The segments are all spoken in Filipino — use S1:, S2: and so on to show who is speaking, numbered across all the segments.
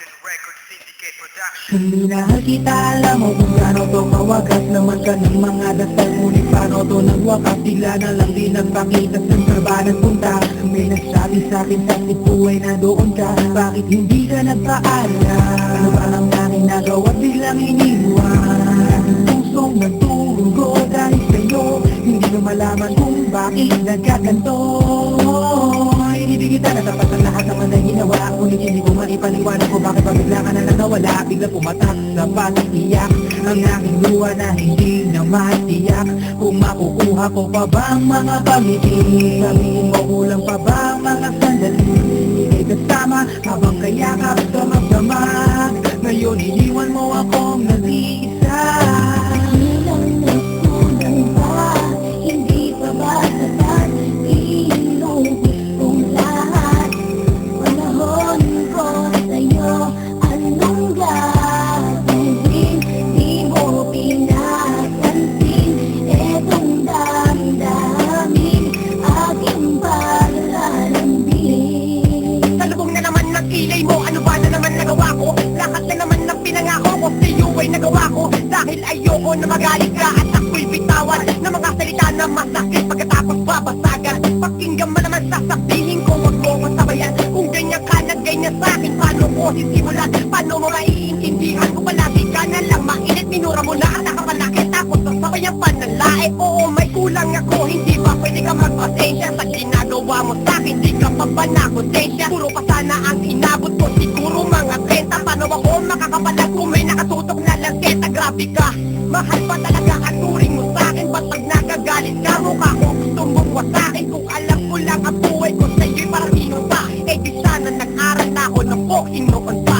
S1: Austin Record Syndicate Production.
S2: Hindi na kita alam mo kung gaano to kawagas naman ka ng mga dasal. Ngunit paano to nagwakas, bigla na lang din nagpakita. Saan ka ba nagpunta? May nagsabi sa'kin sa tipuay na doon ka. Bakit hindi ka nagpaalam? Ano ba lang namin nagawa biglang iniwan? Pusong nagtugo dahil sa'yo, hindi mo malaman kung bakit nagkaganto. Hindi kita natapat ang lahat naman na ginawa. Ngunit hindi ko maipaliwanag ko bakit pa bigla ka na lang nawala. Bigla pumatak sa patiiyak ang aking luha na hindi na matiyak. Kung makukuha ko pa bang mga pangiti? Sabihin mo kulang pa bang mga sandali? Ika'y kasama habang kayakap sa magdamag. Ngayon iniwan mo akong nag-iisa.
S3: Kulang ba? Hindi pa ba sapat? Ilong kong lahat. Panahon ko sa'yo, anong gagawin? Di mo pinapansin etong damdamin aking palalambing.
S4: Salubong na naman ng kilay mo, ano ba na naman nagawa ko? Lahat na naman ng pinangako ko sa'yo ay nagawa ko. Dahil ayoko na magalit ka at ako'y bitawan ng mga salita na masakit pagkatapos babasagan. Pakinggan mo naman sasabihin ko, wag mo masabayan. Kung ganyan ka na ganyan sa'kin, paano ko sisimulan? Paano mo maiintindihan ko palagi ka na lang mainit? Minura mo na at nakapalaki tapos sasabayan pa ng lae. Oo, may kulang ako, hindi ba pwede ka magpasensya sa ginagawa mo sa'kin? Di ka pa ba nakonsensya? Puro pa sana ang inabot ko, siguro mga 30. Paano ako makakapalag kung may nakatutok na langketa? Grabe ka, mahal pa talaga ang turing mo sa'kin. Ba't pag nagagalit ka, mukha ko gustong bumwasakin? Kung alam ko lang ang buhay ko sa'yo'y parang inupa, eh di sana nag-aral na ako ng boxing noon pa.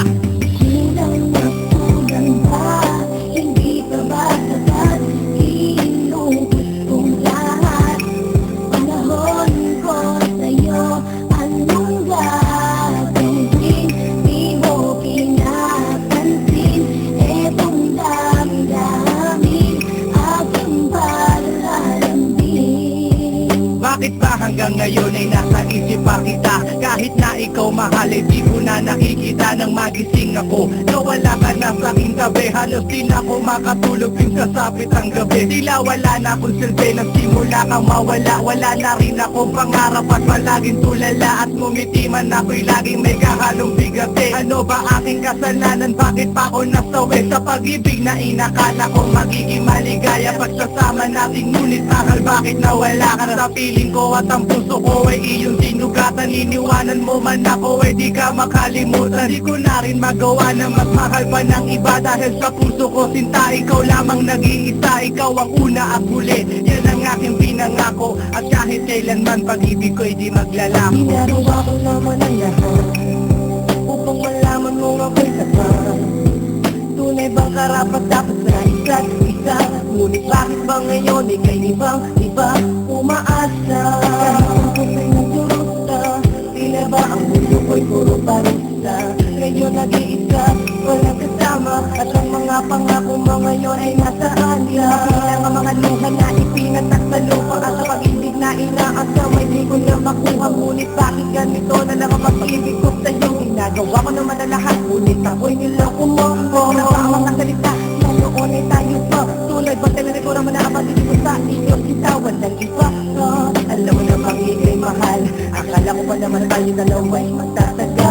S3: Kulang ba? Hindi pa ba sapat? Ilong kong lahat. Panahon ko sa'yo, anong gagawin? Di mo pinapansin etong damdamin aking palalambing.
S2: Bakit ba hanggang ngayon ay nasa isip pa kita? Kahit na ikaw mahal, eh di ko na nakikita nang magising ako. Nawala ka na sa aking tabi, halos di na ako makatulog yung sasapit ang gabi. Tila wala na akong silbi, nagsimula kang mawala. Wala na rin akong pangarap at palaging tulala. At ngumiti man ako'y laging may kahalong bigate. Ano ba aking kasalanan? Bakit pa ako nasawi sa pag-ibig na inakala ko magiging maligaya? Pagsasama natin ngunit akal bakit nawala ka na? Sa piling ko at ang puso ko ay iyong sinugatan. Iniwanan mo man ako ay di ka makalimutan. Di ko na rin magawa na mas mahal pa ng iba. Dahil sa puso ko sinta, ikaw lamang nag-iisa. Ikaw ang una at huli, yan ang aking pinangako. At kahit kailanman pag-ibig ko'y di maglalako. Ginagawa ko naman ang lahat upang malaman mo ako'y sapat. Tunay bang karapat dapat sa isa't isa? Ngunit bakit ba ngayon ika'y ibang-iba umaasa? Kahit kung ko'y nagdurusa, tila ba ang mundo ko'y puro parusa? Ngayon nag-iisa, walang kasama, at ang mga pangako mo ngayon ay nasaan ka? Bilang ang mga luha na ipinatak sa lupa at sa pag-ibig na inaasam ay di ko na makuha. Ngunit bakit ganito na lang ang pag-ibig ko sa'yo? Ginagawa ko naman na lahat, ngunit ako'y niloko mo. Wala pa ang mga salita, noon ay tayo pa. Tulad ba talaga ko naman na ang pag-ibig ko sa iyo? Sitawan ng iba. Alam mo na bang ika'y mahal? Akala ko pa naman tayo dalawa'y magtataga.